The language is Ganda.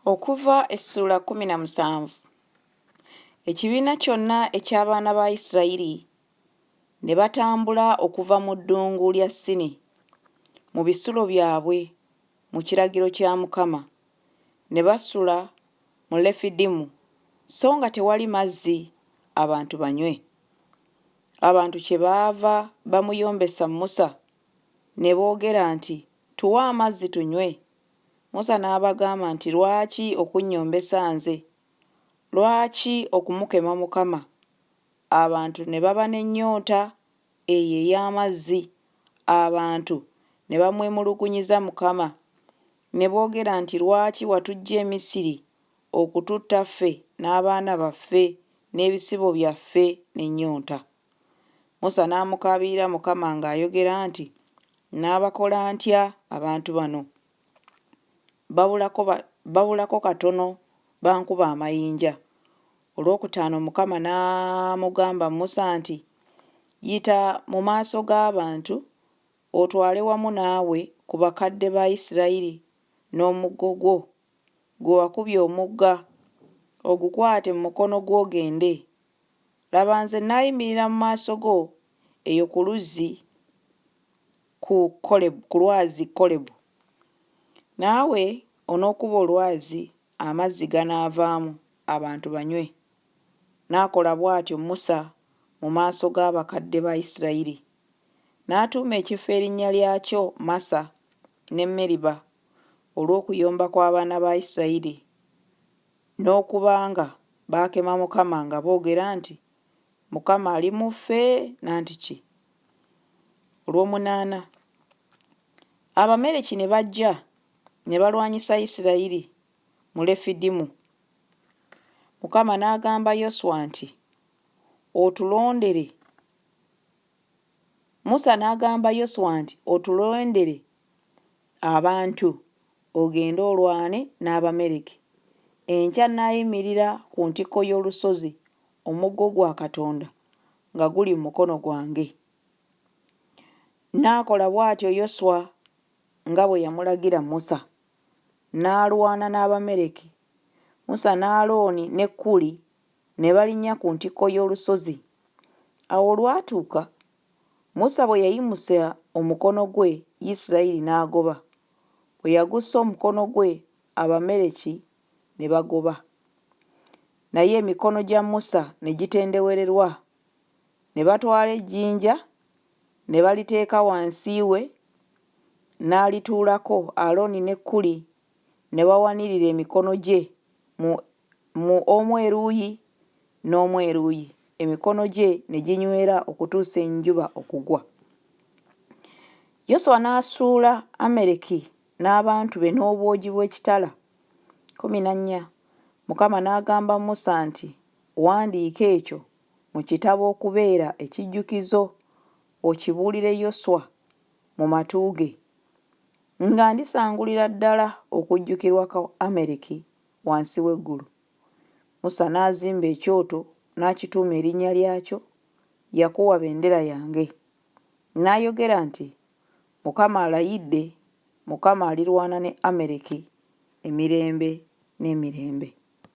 Okuva essula 17. Ekibiina kyonna eky'abaana ba Isirayiri ne batambula okuva mu ddungu lya Sini mu bisulo byabwe mu kiragiro kya Mukama, ne basula mu Lefidimu so nga tewali mazzi abantu banywe. Abantu kyebaava bamuyombesa Musa ne boogera nti, tuwe amazzi tunywe. Musa n'abagamba nti, lwaki okunnyombesa nze? Lwaki okumukema Mukama? Abantu ne baba n'ennyonta eyo ey'amazzi. Abantu ne bamwemulugunyiza Mukama ne boogera nti, lwaki watuggya e Misiri okututta ffe n'abaana baffe n'ebisibo byaffe n'ennyonta? Musa n'amukaabirira Mukama ng'ayogera nti, n'abakola ntya abantu bano? Babulako katono bankuba amayinja. Olwokutaano Mukama n'amugamba Musa nti, yita mu maaso g'abantu otwale wamu naawe ku bakadde ba Isirayiri n'omuggo gwo gwe wakubye omugga, ogukwate mu mukono gwo ogende. Laba nze naayimirira mu maaso go eyo ku luzzi ku lwazi Kolebu. Naawe onookuba olwazi amazzi ganaavaamu abantu banywe. N'akola bw'atyo Musa mu maaso g'abakadde ba Isirayiri. N'atuuma ekifo erinnya lyakyo Masa ne Meriba olw'okuyomba kw'abaana ba Isirayiri n'okubanga baakema Mukama nga boogera nti, Mukama ali mu ffe nantiki. Olw'omunaana, Abamereki ne bajja ne balwanyisa Isirayiri mu Lefidimu. Mukama n'agamba Yoswa nti, otulondere. Musa n'agamba Yoswa nti, otulondere abantu ogende olwane n'Abamereki. Enkya n'ayimirira ku ntikko y'olusozi omuggo gwa Katonda nga guli mu mukono gwange. N'akola bw'atyo Yoswa nga bwe yamulagira Musa, n'alwana n'Abamereki. Musa ne Alooni ne Kuli ne balinnya ku ntikko y'olusozi. Awo olwatuuka, Musa bwe yayimusa omukono gwe, Isirayiri n'agoba. Bwe yagussa omukono gwe, Abamereki ne bagoba. Naye emikono gya Musa ne gitendewererwa. Ne batwala ejjinja ne baliteeka wansi we, n'alituulako. Alooni ne Kuli ne bawanirira emikono gye mu omu eruuyi n'omu eruuyi. Emikono gye ne ginywera okutuusa enjuba okugwa. Yoswa n'asuula Amaleki n'abantu be n'obwogi bw'ekitala. 14. Mukama n'agamba Musa nti, wandiika ekyo mu kitabo okubeera ekijjukizo, okibuulire Yoswa mu matu ge, nga ndisangulira ddala okujjukirwa kwa Amaleki wansi w'eggulu. Musa n'azimba ekyoto n'akituuma erinnya lyakyo, Yakuwa bendera yange. N'ayogera nti, Mukama alayidde, Mukama alirwana ne Amaleki emirembe n'emirembe.